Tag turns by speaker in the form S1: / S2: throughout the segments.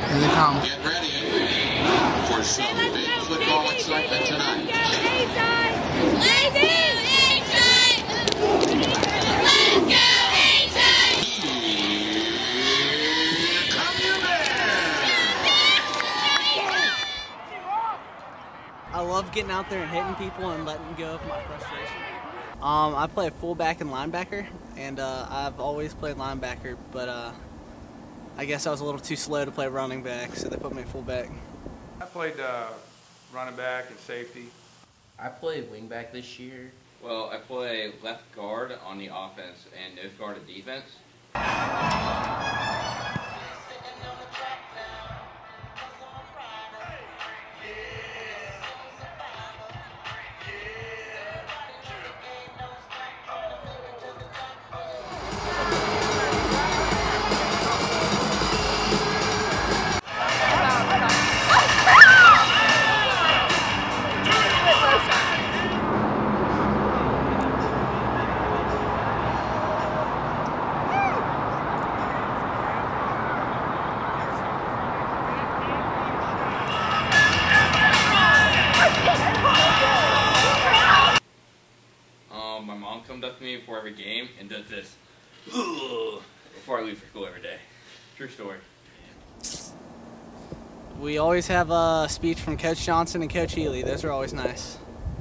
S1: Here they come.
S2: Get ready for some big football excitement tonight.
S3: I love getting out there and hitting people and letting go of my frustration. I play fullback and linebacker, and I've always played linebacker, but I guess I was a little too slow to play running back, so they put me at fullback.
S4: I played running back and safety.
S5: I played wingback this year.
S6: Well, I play left guard on the offense and nose guard at defense. My mom comes up to me before every game and does this before I leave for school every day. True story.
S3: We always have a speech from Coach Johnson and Coach Healy. Those are always nice.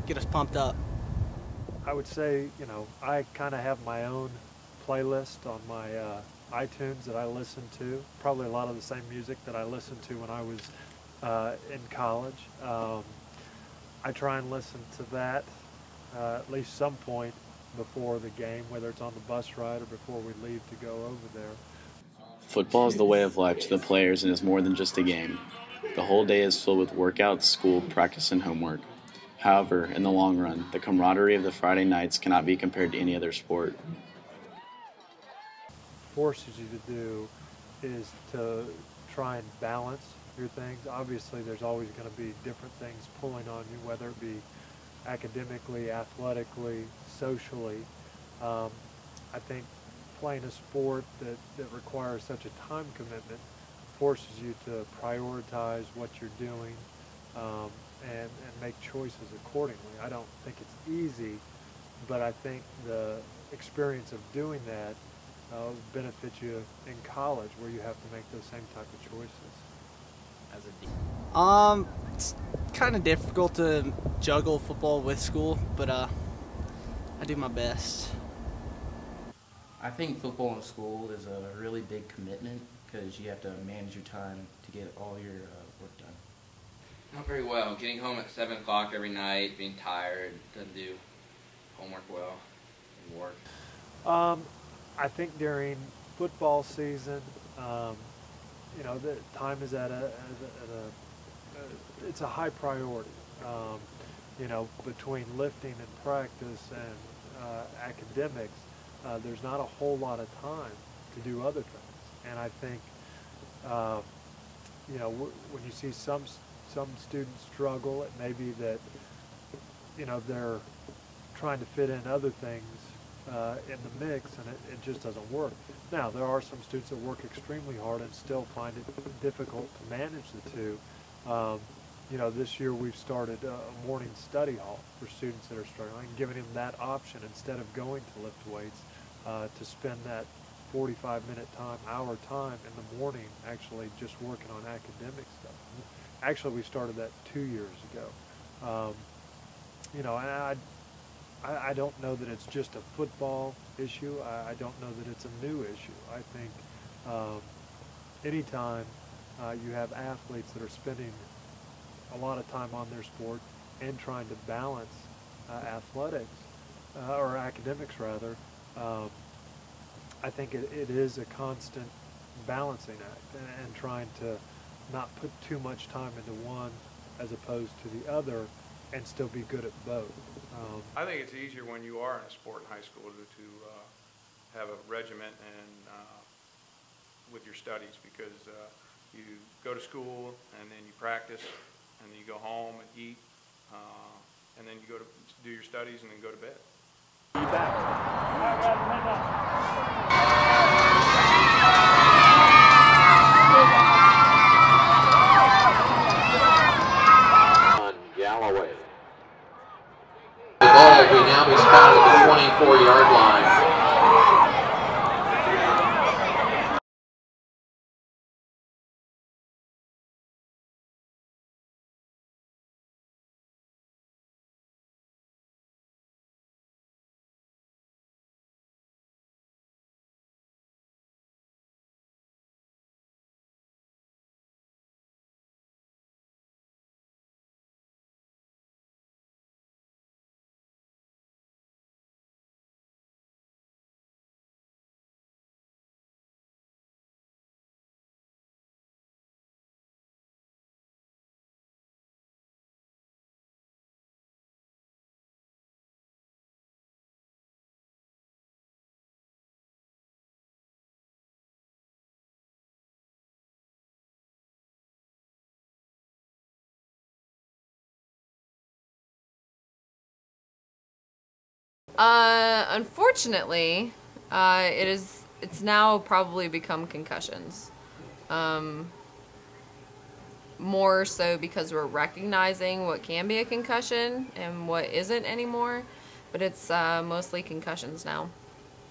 S3: Get us pumped up.
S7: I would say, you know, I kind of have my own playlist on my iTunes that I listen to. Probably a lot of the same music that I listened to when I was in college. I try and listen to that at least some point before the game, whether it's on the bus ride or before we leave to go over there.
S8: Football is the way of life to the players and is more than just a game. The whole day is filled with workouts, school, practice, and homework. However, in the long run, the camaraderie of the Friday nights cannot be compared to any other sport.
S7: Forces you to do is to try and balance your things. Obviously, there's always going to be different things pulling on you, whether it be academically, athletically, socially. I think playing a sport that requires such a time commitment forces you to prioritize what you're doing and make choices accordingly. I don't think it's easy, but I think the experience of doing that benefits you in college, where you have to make those same type of choices.
S3: It's kind of difficult to juggle football with school, but I do my best.
S5: I think football in school is a really big commitment because you have to manage your time to get all your work done.
S6: Not very well. Getting home at 7 o'clock every night, being tired, doesn't do homework well, and work.
S7: I think during football season, you know, the time is it's a high priority. You know, between lifting and practice and academics, there's not a whole lot of time to do other things. And I think, you know, when you see some students struggle, it may be that, you know, they're trying to fit in other things in the mix, and it just doesn't work. Now, there are some students that work extremely hard and still find it difficult to manage the two. You know, this year we've started a morning study hall for students that are struggling, giving them that option instead of going to lift weights, to spend that 45-minute time, hour time in the morning actually just working on academic stuff. Actually, we started that 2 years ago. You know, and I don't know that it's just a football issue. I don't know that it's a new issue. I think anytime you have athletes that are spending a lot of time on their sport and trying to balance athletics, or academics rather, I think it is a constant balancing act and trying to not put too much time into one as opposed to the other and still be good at both.
S4: I think it's easier when you are in a sport in high school to have a regiment and with your studies, because you go to school and then you practice and then you go home and eat and then you go to do your studies and then go to bed.
S7: Be back.
S1: Unfortunately, it's now probably become concussions. More so because we're recognizing what can be a concussion and what isn't anymore, but it's mostly concussions now.